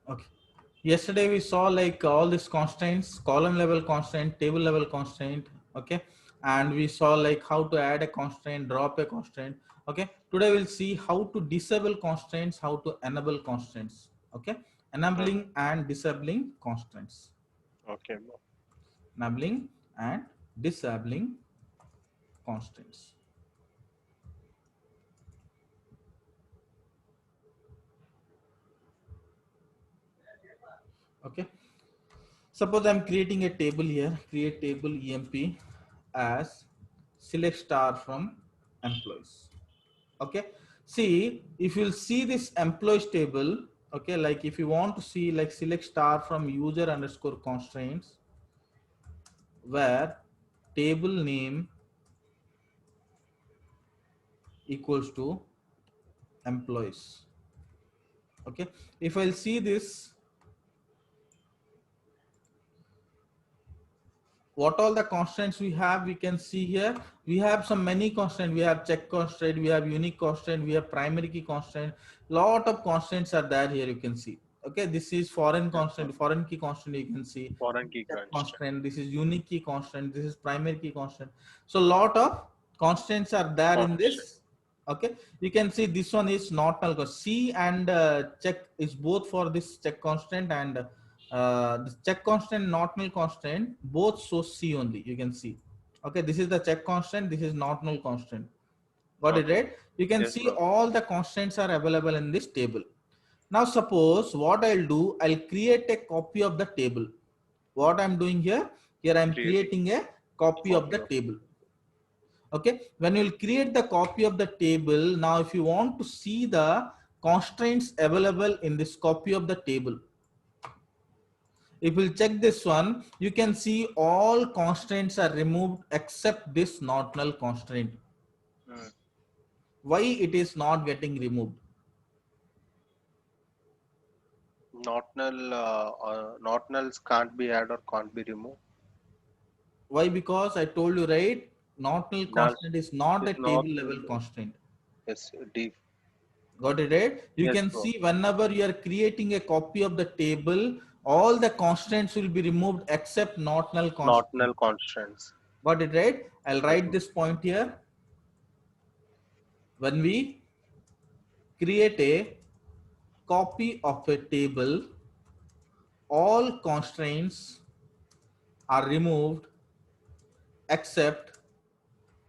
Okay. Yesterday we saw like all these constraints, column level constraint, table level constraint. Okay. And we saw like how to add a constraint, drop a constraint. Okay. Today we'll see how to disable constraints, how to enable constraints. Okay. Enabling and disabling constraints. Okay, bro. Enabling and disabling constraints. Okay. Suppose I'm creating a table here, create table EMP as select star from employees. Okay. See, if you'll see this employees table, okay, like if you want to see like select star from user underscore constraints, where table name equals to employees. Okay. If I'll see this, what all the constraints we have, we can see here. We have some many constraints. We have check constraint, we have unique constraint, we have primary key constraint. Lot of constraints are there here. You can see. Okay, this is foreign Yes, bro. constraint, foreign key constraint. You can see Foreign key check constraint. constraint. This is unique key constraint. This is primary key constraint. So lot of constraints are there in Constraint. this. Okay, you can see this one is not null. C and check is both for this check constraint, and the check constant, not null constant, both show C only. You can see. Okay, this is the check constant. This is not null constant. Got it Okay. right? You can Yes, see bro. all the constants are available in this table. Now suppose what I'll do, I'll create a copy of the table. What I'm doing here, I'm Creating creating a copy of copy the of. table. Okay, when you'll create the copy of the table, now if you want to see the constraints available in this copy of the table, if we'll check this one, you can see all constraints are removed except this not null constraint. Hmm. Why it is not getting removed? Not nulls can't be added or can't be removed. Why? Because I told you, right? Not null Null constant is not is a not. table level constraint. Yes, deep. Got it right? You Yes, can bro. see whenever you are creating a copy of the table, all the constraints will be removed except not null Not constraint. null constraints. Got it right? I'll Yes, write bro. this point here. When we create a copy of a table, all constraints are removed except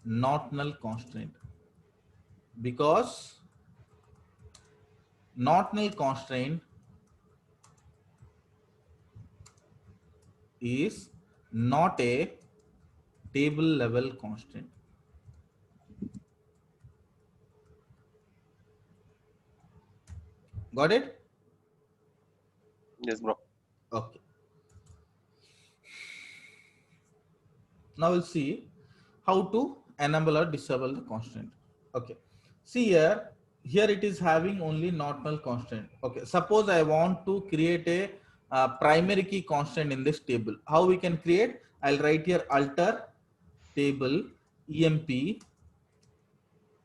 not null constraint, because not null constraint is not a table level constraint. Got it? Yes, bro. Okay. Now we'll see how to enable or disable the constraint. Okay. See here, it is having only not null constraint. Okay. Suppose I want to create a primary key constant in this table. How we can create? I'll write here alter table emp.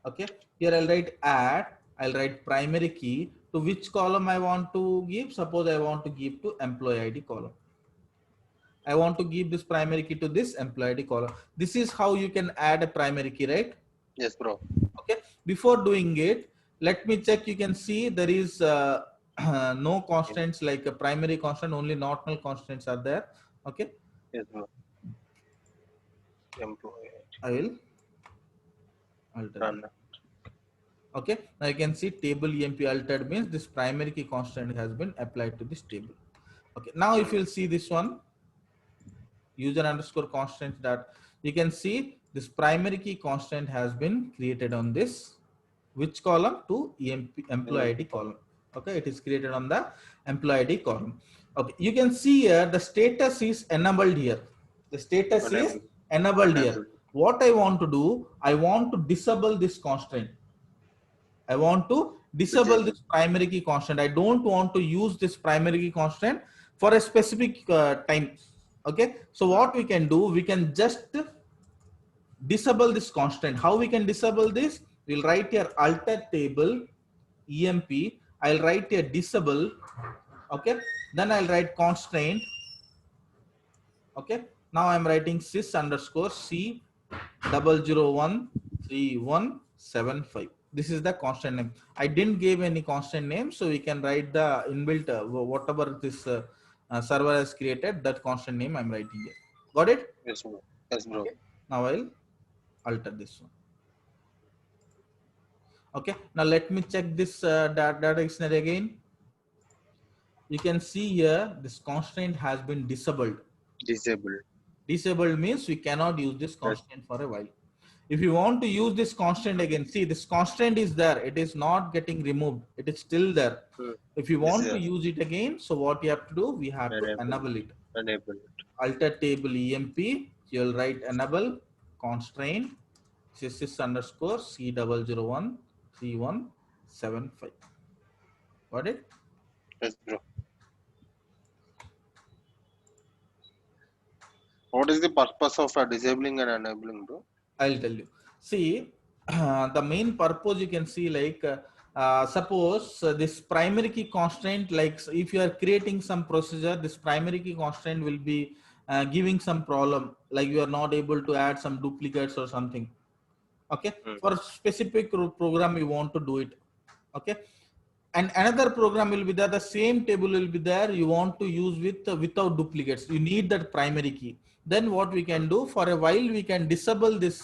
Okay. Here I'll write add. I'll write primary key. To which column I want to give? Suppose I want to give to employee ID column. I want to give this primary key to this employee ID column. This is how you can add a primary key, right? Yes, bro. Okay. Before doing it, let me check. You can see there is no In- constants like a primary constant, only not null constants are there. Okay. Yes, bro. Employee I will alter this. run. Okay. Now you can see table emp altered means this primary key constant has been applied to this table. Okay. Now if Hmm. you'll see this one, user underscore constant, that you can see this primary key constant has been created on this which column? To employee ID Employee. column. Okay, it is created on the employee ID column. Okay, you can see here the status is enabled here. The status is Enable. enabled here. Enable. What I want to do, I want to disable this constraint. I want to disable Disable. this primary key constant. I don't want to use this primary key constant for a specific time. Okay, so Hmm. what we can do, we can just disable this constant. How we can disable this? We'll write here alter table emp. I'll write here disable Okay, then I'll write constraint. Okay, now I'm writing sys underscore c 0013175. This is the constant name. I didn't give any constant name, so we can write the inbuilt whatever this server has created, that constant name I'm writing here. Got it? Yes, bro. Yes, bro. Okay, now I'll alter this one. Okay, now let me check this data dictionary again. You can see here this constraint has been disabled. Disabled. Disabled means we cannot use this Yes. constraint for a while. If you want to use this constraint again, see this constraint is there. It is not getting removed. It is still there. Hmm. If you Yes, want to yes. use it again, so what you have to do, we have to enable it. Enable it. Alter table emp, you'll write enable constraint sys underscore c001 3175. Got it? Yes, bro. What is the purpose of disabling and enabling, bro? I'll tell you. See, the main purpose you can see like suppose this primary key constraint, like if you are creating some procedure, this primary key constraint will be giving some problem, like you are not able to add some duplicates or something. Okay, Hmm. for a specific program you want to do it. Okay, and another program will be there, the same table will be there, you want to use with without duplicates, you need that primary key. Then what we can do, for a while we can disable this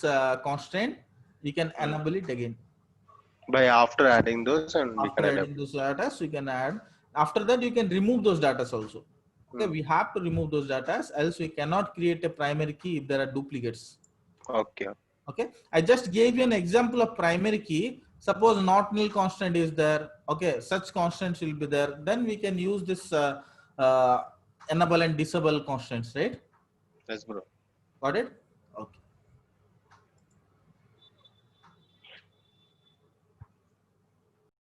constraint, we can Hmm. enable it again. By after adding those, and we After can adding enable. those data, we can add, after that you can remove those data also. Okay, Hmm. we have to remove those data, else we cannot create a primary key if there are duplicates. Okay. Okay, I just gave you an example of primary key. Suppose not null constant is there. Okay, such constants will be there. Then we can use this uh, enable and disable constants, right? Yes, bro. Got it?